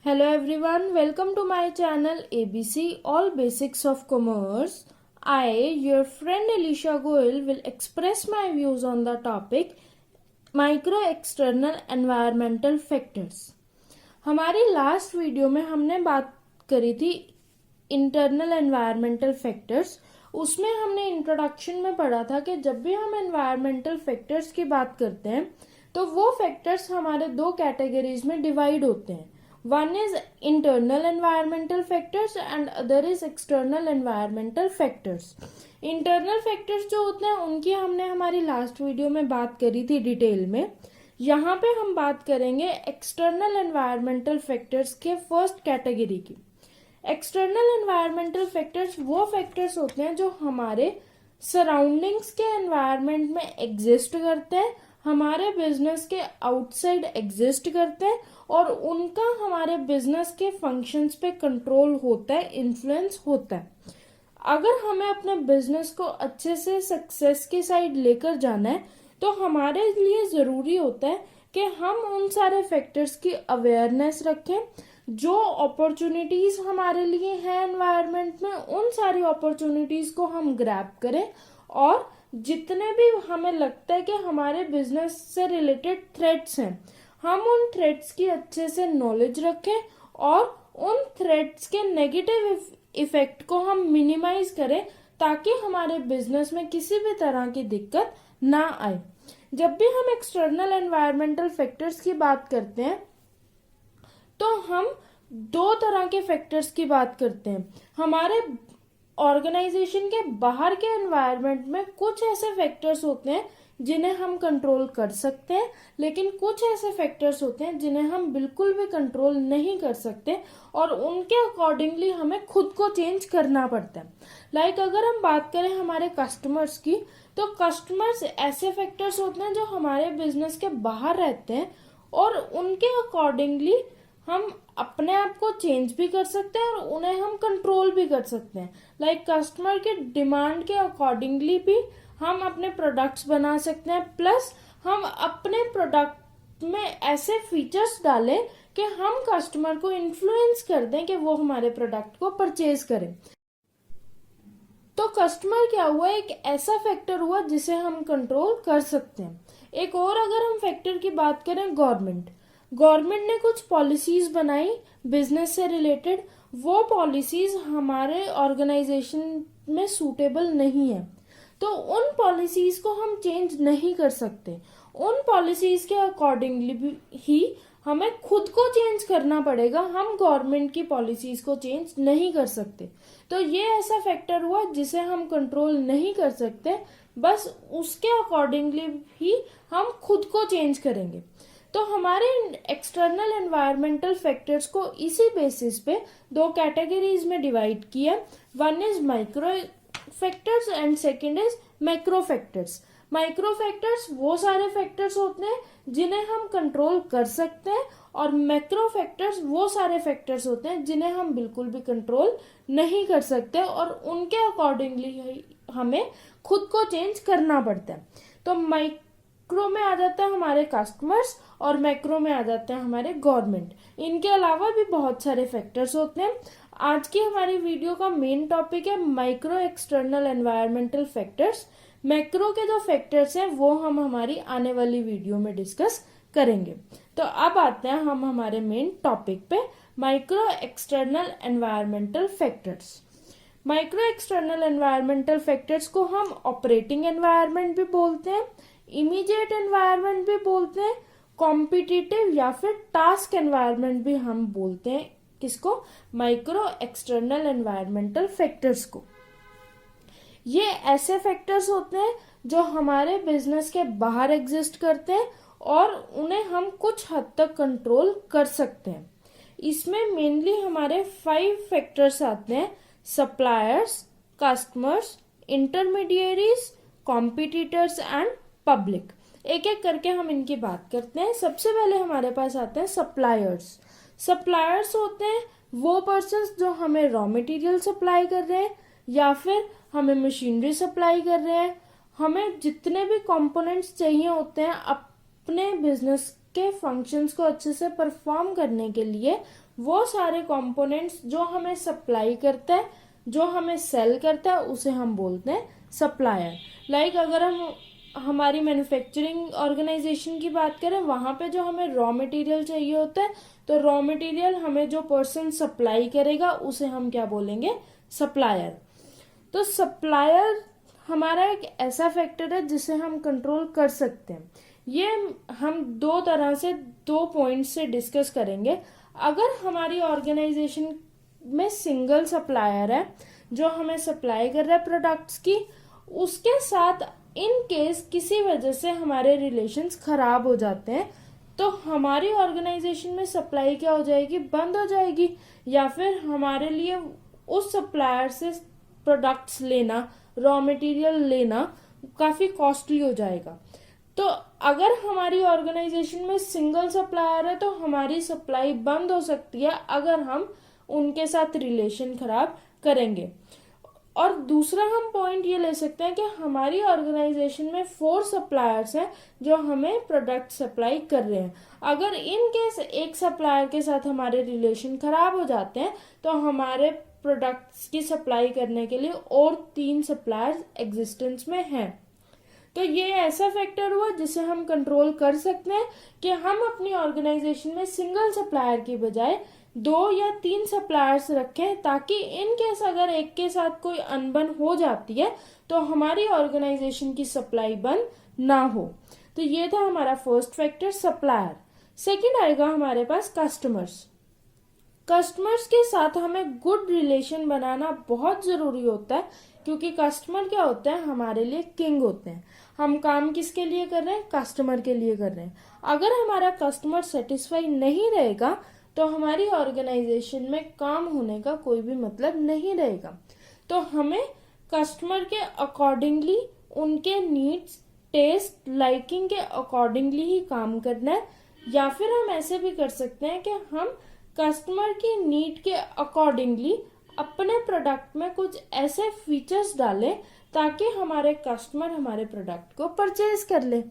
Hello everyone, welcome to my channel ABC All Basics of Commerce. I, your friend Elisha Goel, will express my views on the topic Micro External Environmental Factors. हमारी last video में हमने बात करी थी internal environmental factors. उसमें हमने introduction में पढ़ा था कि जब भी हम एनवायरमेंटल फैक्टर्स की बात करते हैं तो वो फैक्टर्स हमारे दो कैटेगरीज में डिवाइड होते हैं। One is internal environmental factors and other is external environmental factors. Internal factors जो होते हैं उनकी हमने हमारी लास्ट वीडियो में बात करी थी डिटेल में। यहाँ पे हम बात करेंगे एक्सटर्नल एनवायरमेंटल फैक्टर्स के फर्स्ट कैटेगरी की। एक्सटर्नल एनवायरमेंटल फैक्टर्स वो फैक्टर्स होते हैं जो हमारे सराउंडिंग्स के एनवायरनमेंट में एग्जिस्ट करते हैं, हमारे बिजनेस के आउटसाइड एग्जिस्ट करते हैं और उनका हमारे बिजनेस के फंक्शंस पे कंट्रोल होता है, इन्फ्लुएंस होता है। अगर हमें अपने बिजनेस को अच्छे से सक्सेस की साइड लेकर जाना है तो हमारे लिए जरूरी होता है कि हम उन सारे फैक्टर्स की अवेयरनेस रखें। जो अपॉर्चुनिटीज हमारे लिए हैं एनवायरनमेंट में, उन सारी अपॉर्चुनिटीज को हम ग्रैब करें और जितने भी हमें लगता है कि हमारे बिजनेस से रिलेटेड थ्रेट्स हैं, हम उन थ्रेट्स की अच्छे से नॉलेज रखें और उन थ्रेट्स के नेगेटिव इफेक्ट को हम मिनिमाइज करें ताकि हमारे बिजनेस में किसी भी तरह की दिक्कत ना आए। जब भी हम एक्सटर्नल एनवायरमेंटल फैक्टर्स की बात करते हैं तो हम दो तरह के फैक्टर्स की बात करते हैं। हमारे ऑर्गेनाइजेशन के बाहर के एनवायरनमेंट में कुछ ऐसे फैक्टर्स होते हैं जिन्हें हम कंट्रोल कर सकते हैं, लेकिन कुछ ऐसे फैक्टर्स होते हैं जिन्हें हम बिल्कुल भी कंट्रोल नहीं कर सकते और उनके अकॉर्डिंगली हमें खुद को चेंज करना पड़ता है। लाइक अगर हम बात करें हमारे कस्टमर्स की, तो कस्टमर्स ऐसे फैक्टर्स होते हैं जो हमारे बिजनेस के बाहर रहते हैं और उनके अकॉर्डिंगली हम अपने आप को चेंज भी कर सकते हैं और उन्हें हम कंट्रोल भी कर सकते हैं। लाइक कस्टमर के डिमांड के अकॉर्डिंगली भी हम अपने प्रोडक्ट्स बना सकते हैं, प्लस हम अपने प्रोडक्ट में ऐसे फीचर्स डालें कि हम कस्टमर को इन्फ्लुएंस कर दें कि वो हमारे प्रोडक्ट को परचेज करें। तो कस्टमर क्या हुआ, एक ऐसा फैक्टर हुआ जिसे हम कंट्रोल कर सकते हैं। एक और अगर हम फैक्टर की बात करें, गवर्नमेंट ने कुछ पॉलिसीज बनाई बिजनेस से रिलेटेड, वो पॉलिसीज हमारे ऑर्गेनाइजेशन में सूटेबल नहीं है तो उन पॉलिसीज को हम चेंज नहीं कर सकते। उन पॉलिसीज के अकॉर्डिंगली ही हमें खुद को चेंज करना पड़ेगा, हम गवर्नमेंट की पॉलिसीज को चेंज नहीं कर सकते। तो ये ऐसा फैक्टर हुआ जिसे हम कंट्रोल नहीं कर सकते, बस उसके अकॉर्डिंगली ही हम खुद को चेंज करेंगे। तो हमारे एक्सटर्नल एनवायरमेंटल फैक्टर्स को इसी बेसिस पे दो कैटेगरीज में डिवाइड किया। One is micro factors and second is macro factors. Micro factors वो सारे फैक्टर्स होते हैं जिन्हें हम कंट्रोल कर सकते हैं और मैक्रो फैक्टर्स वो सारे फैक्टर्स होते हैं जिन्हें हम बिल्कुल भी कंट्रोल नहीं कर सकते और उनके अकॉर्डिंगली हमें खुद को चेंज करना पड़ता है। तो माइक्रो में आ जाता है हमारे कस्टमर्स और मैक्रो में आ जाते हैं हमारे गवर्नमेंट। इनके अलावा भी बहुत सारे फैक्टर्स होते हैं। आज की हमारी वीडियो का मेन टॉपिक है micro external environmental factors. Macro के जो फैक्टर्स हैं वो हम हमारी आने वाली वीडियो में डिस्कस करेंगे। तो अब आते हैं हम हमारे मेन टॉपिक पे, micro external environmental factors. Micro external environmental factors को हम ऑपरेटिंग एनवायरनमेंट भी बोलते हैं, इमीडिएट एनवायरनमेंट भी बोलते हैं, कॉम्पिटिटिव या फिर टास्क एनवायरनमेंट भी हम बोलते हैं। किसको? माइक्रो एक्सटर्नल एनवायरमेंटल फैक्टर्स को। ये ऐसे फैक्टर्स होते हैं जो हमारे बिजनेस के बाहर एग्जिस्ट करते हैं और उन्हें हम कुछ हद तक कंट्रोल कर सकते हैं। इसमें मेनली हमारे 5 फैक्टर्स आते हैं: suppliers, customers, intermediaries, competitors and public. एक एक करके हम इनकी बात करते हैं। सबसे पहले हमारे पास आते हैं सप्लायर्स। सप्लायर्स होते हैं वो पर्सन्स जो हमें रॉ मटेरियल सप्लाई कर रहे हैं या फिर हमें मशीनरी सप्लाई कर रहे हैं। हमें जितने भी कंपोनेंट्स चाहिए होते हैं अपने बिजनेस के फंक्शंस को अच्छे से परफॉर्म करने के लिए वो सारे कंपोनेंट्स जो हमें सप्लाई करता है, जो हमें सेल करता है, उसे हम बोलते हैं सप्लायर। लाइक अगर हम हमारी मैन्युफैक्चरिंग ऑर्गेनाइजेशन की बात करें, वहां पे जो हमें रॉ मटेरियल चाहिए होता है, तो रॉ मटेरियल हमें जो पर्सन सप्लाई करेगा उसे हम क्या बोलेंगे, सप्लायर। तो सप्लायर हमारा एक ऐसा फैक्टर है जिसे हम कंट्रोल कर सकते हैं। ये हम दो तरह से, दो पॉइंट से डिस्कस करेंगे। अगर हमारी ऑर्गेनाइजेशन में सिंगल सप्लायर है जो हमें सप्लाई कर रहा है प्रोडक्ट्स की, उसके साथ इन केस किसी वजह से हमारे रिलेशंस खराब हो जाते हैं, तो हमारी ऑर्गेनाइजेशन में सप्लाई क्या हो जाएगी, बंद हो जाएगी, या फिर हमारे लिए उस सप्लायर से प्रोडक्ट्स लेना, रॉ मटेरियल लेना काफी कॉस्टली हो जाएगा। तो अगर हमारी ऑर्गेनाइजेशन में सिंगल सप्लायर है तो हमारी सप्लाई बंद हो सकती है अगर हम उनके साथ रिलेशन खराब करेंगे। और दूसरा हम पॉइंट ये ले सकते हैं कि हमारी ऑर्गेनाइजेशन में 4 सप्लायर्स हैं जो हमें प्रोडक्ट सप्लाई कर रहे हैं। अगर इन केस एक सप्लायर के साथ हमारे रिलेशन खराब हो जाते हैं तो हमारे प्रोडक्ट्स की सप्लाई करने के लिए और 3 सप्लायर्स एग्जिस्टेंस में हैं। तो ये ऐसा फैक्टर हुआ जिसे हम कंट्रोल कर सकते हैं कि हम अपनी ऑर्गेनाइजेशन में सिंगल सप्लायर की बजाय 2 या 3 सप्लायर्स रखें, ताकि इन केस अगर एक के साथ कोई अनबन हो जाती है तो हमारी ऑर्गेनाइजेशन की सप्लाई बंद ना हो। तो ये था हमारा फर्स्ट फैक्टर, सप्लायर। सेकंड आएगा हमारे पास कस्टमर्स। कस्टमर्स के साथ हमें गुड रिलेशन बनाना बहुत जरूरी होता है, क्योंकि कस्टमर क्या होते हैं, हमारे लिए किंग होते हैं। हम काम किसके लिए कर रहे हैं, कस्टमर के लिए कर रहे हैं। अगर हमारा कस्टमर सेटिस्फाई नहीं रहेगा तो हमारी ऑर्गेनाइजेशन में काम होने का कोई भी मतलब नहीं रहेगा। तो हमें कस्टमर के अकॉर्डिंगली, उनके नीड्स, टेस्ट, लाइकिंग के अकॉर्डिंगली ही काम करना है। या फिर हम ऐसे भी कर सकते हैं कि हम कस्टमर की नीड के अकॉर्डिंगली अपने प्रोडक्ट में कुछ ऐसे फीचर्स डालें ताकि हमारे कस्टमर हमारे प्रोडक्ट को परचेज कर ले।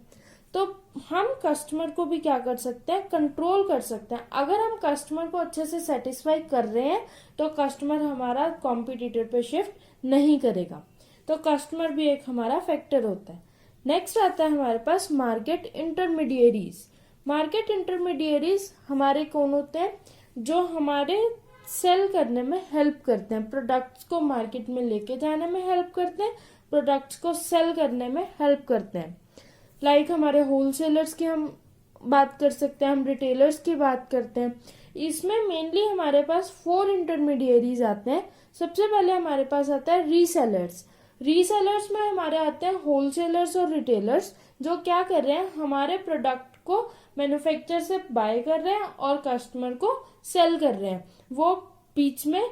तो हम कस्टमर को भी क्या कर सकते हैं, कंट्रोल कर सकते हैं। अगर हम कस्टमर को अच्छे से सेटिस्फाई कर रहे हैं तो कस्टमर हमारा कॉम्पिटिटर पे शिफ्ट नहीं करेगा। तो कस्टमर भी एक हमारा फैक्टर होता है। नेक्स्ट आता है हमारे पास मार्केट इंटरमीडिएरीज। मार्केट इंटरमीडिएरीज हमारे कौन होते हैं, जो हमारे सेल करने में हेल्प करते हैं, प्रोडक्ट्स को मार्केट में लेके जाने में हेल्प करते हैं, प्रोडक्ट्स को सेल करने में हेल्प करते हैं। लाइक हमारे होलसेलर्स की हम बात कर सकते हैं, हम रिटेलर्स की बात करते हैं। इसमें मेनली हमारे पास 4 इंटरमीडिएरीज आते हैं। सबसे पहले हमारे पास आता है रीसेलर्स। रीसेलर्स में हमारे आते हैं होलसेलर्स और रिटेलर्स, जो क्या कर रहे हैं, हमारे प्रोडक्ट को मैन्युफैक्चर से बाय कर रहे हैं और कस्टमर को सेल कर रहे हैं। वो बीच में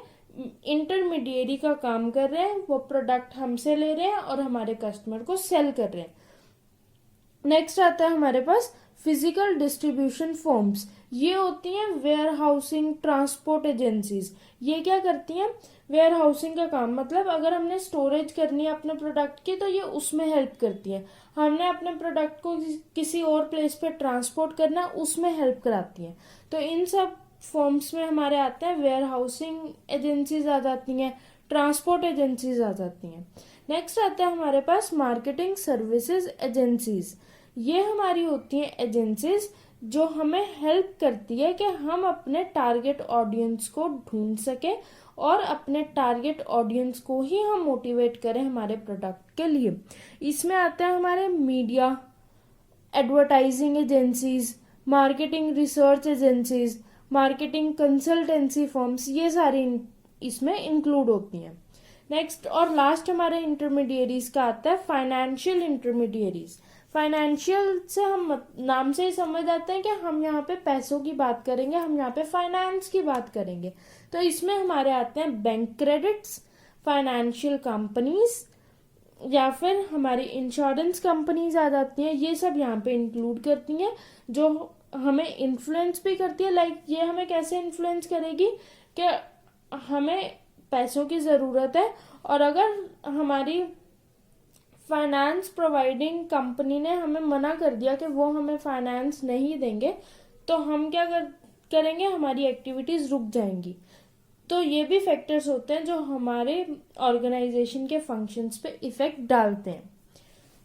इंटरमीडिएरी का काम कर रहे हैं, वो प्रोडक्ट हमसे ले रहे हैं और हमारे कस्टमर को सेल कर रहे हैं। नेक्स्ट आता है हमारे पास फिजिकल डिस्ट्रीब्यूशन फर्म्स। ये होती हैं वेयर हाउसिंग, ट्रांसपोर्ट एजेंसीज। ये क्या करती हैं, वेयर हाउसिंग का काम, मतलब अगर हमने स्टोरेज करनी है अपने प्रोडक्ट की तो ये उसमें हेल्प करती है। हमने अपने प्रोडक्ट को किसी और प्लेस पे ट्रांसपोर्ट करना है, उसमें हेल्प कराती है। तो इन सब फॉर्म्स में हमारे आते हैं वेयर हाउसिंग एजेंसीज आ जाती हैं, ट्रांसपोर्ट एजेंसीज आ जाती हैं। नेक्स्ट आता है हमारे पास मार्केटिंग सर्विसेज एजेंसीज। ये हमारी होती हैं एजेंसीज जो हमें हेल्प करती है कि हम अपने टारगेट ऑडियंस को ढूंढ सके और अपने टारगेट ऑडियंस को ही हम मोटिवेट करें हमारे प्रोडक्ट के लिए। इसमें आते हैं हमारे media, advertising agencies, marketing research agencies, marketing consultancy firms, ये सारी इसमें इंक्लूड होती हैं। नेक्स्ट और लास्ट हमारे इंटरमीडिएरीज का आता है फाइनेंशियल इंटरमीडिएरीज। फाइनेंशियल से हम नाम से ही समझ जाते हैं कि हम यहाँ पे पैसों की बात करेंगे, हम यहाँ पे फाइनेंस की बात करेंगे। तो इसमें हमारे आते हैं बैंक क्रेडिट्स, फाइनेंशियल कंपनीज, या फिर हमारी इंश्योरेंस कंपनीज आ जाती हैं। ये सब यहाँ पे इंक्लूड करती हैं, जो हमें इन्फ्लुएंस भी करती है। लाइक ये हमें कैसे इन्फ्लुएंस करेगी कि हमें पैसों की जरूरत है और अगर हमारी फाइनेंस प्रोवाइडिंग कंपनी ने हमें मना कर दिया कि वो हमें फाइनेंस नहीं देंगे, तो हम क्या करेंगे, हमारी एक्टिविटीज रुक जाएंगी। तो ये भी फैक्टर्स होते हैं जो हमारे ऑर्गेनाइजेशन के फंक्शंस पे इफेक्ट डालते हैं।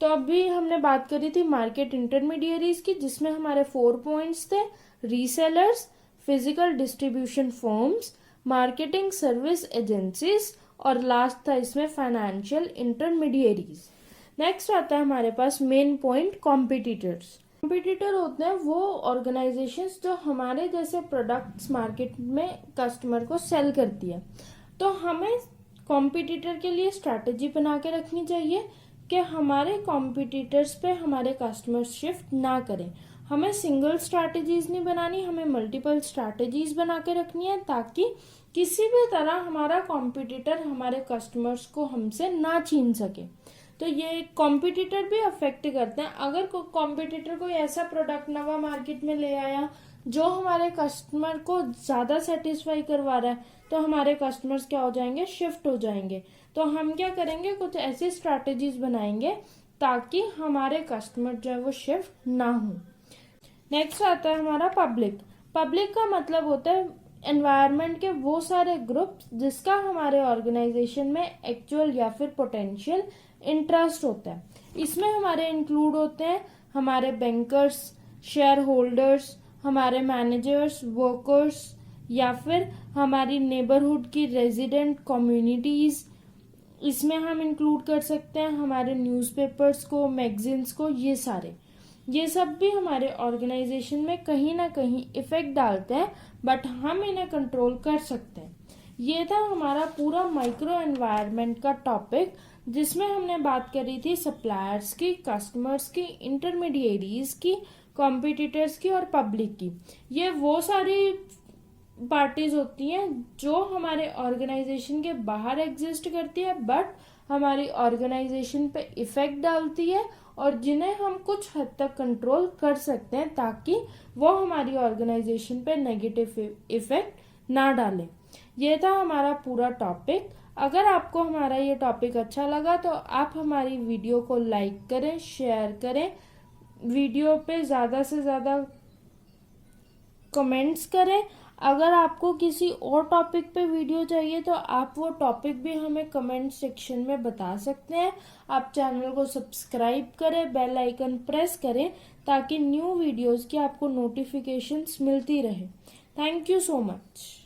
तो अभी हमने बात करी थी मार्केट इंटरमीडियरीज की, जिसमें हमारे 4 पॉइंट्स थे: resellers, physical distribution firms, marketing service agencies, और लास्ट था इसमें फाइनेंशियल इंटरमीडियरीज। नेक्स्ट आता है हमारे पास मेन पॉइंट, कॉम्पिटिटर्स। कॉम्पिटिटर होते हैं वो ऑर्गेनाइजेशंस जो हमारे जैसे प्रोडक्ट्स मार्केट में कस्टमर को सेल करती है। तो हमें कॉम्पिटिटर के लिए स्ट्रैटेजी बना के रखनी चाहिए कि हमारे कॉम्पिटिटर्स पे हमारे कस्टमर शिफ्ट ना करें। हमें सिंगल स्ट्रैटेजीज नहीं बनानी, हमें मल्टीपल स्ट्रैटेजीज बना के रखनी है, ताकि किसी भी तरह हमारा कॉम्पिटिटर हमारे कस्टमर्स को हमसे ना छीन सके। तो ये कॉम्पिटिटर भी अफेक्ट करते हैं। अगर कॉम्पिटिटर कोई ऐसा प्रोडक्ट नवा मार्केट में ले आया जो हमारे कस्टमर को ज्यादा सेटिस्फाई करवा रहा है, तो हमारे कस्टमर्स क्या हो जाएंगे, शिफ्ट हो जाएंगे। तो हम क्या करेंगे, कुछ ऐसी स्ट्रैटेजीज बनाएंगे ताकि हमारे कस्टमर जो है वो शिफ्ट ना हो। नेक्स्ट आता है हमारा पब्लिक। पब्लिक का मतलब होता है एनवायरनमेंट के वो सारे ग्रुप्स जिसका हमारे ऑर्गेनाइजेशन में एक्चुअल या फिर पोटेंशियल इंटरेस्ट होता है। इसमें हमारे इंक्लूड होते हैं हमारे बैंकर्स, शेयर होल्डर्स, हमारे मैनेजर्स, वर्कर्स, या फिर हमारी नेबरहुड की रेजिडेंट कम्युनिटीज। इसमें हम इंक्लूड कर सकते हैं हमारे न्यूज़पेपर्स को, मैगजीन्स को। ये सब भी हमारे ऑर्गेनाइजेशन में कहीं ना कहीं इफेक्ट डालते हैं, बट हम इन्हें कंट्रोल कर सकते हैं। ये था हमारा पूरा माइक्रो एनवायरनमेंट का टॉपिक, जिसमें हमने बात करी थी सप्लायर्स की, कस्टमर्स की, इंटरमीडिएरीज की, कॉम्पिटिटर्स की और पब्लिक की। ये वो सारी पार्टीज होती हैं जो हमारे ऑर्गेनाइजेशन के बाहर एग्जिस्ट करती है, बट हमारी ऑर्गेनाइजेशन पे इफेक्ट डालती है, और जिन्हें हम कुछ हद तक कंट्रोल कर सकते हैं ताकि वो हमारी ऑर्गेनाइजेशन पे नेगेटिव इफेक्ट ना डालें। ये था हमारा पूरा टॉपिक। अगर आपको हमारा ये टॉपिक अच्छा लगा तो आप हमारी वीडियो को लाइक करें, शेयर करें, वीडियो पे ज़्यादा से ज़्यादा कमेंट्स करें। अगर आपको किसी और टॉपिक पे वीडियो चाहिए तो आप वो टॉपिक भी हमें कमेंट सेक्शन में बता सकते हैं। आप चैनल को सब्सक्राइब करें, बेल आइकन प्रेस करें, ताकि न्यू वीडियोस की आपको नोटिफिकेशंस मिलती रहे। Thank you so much.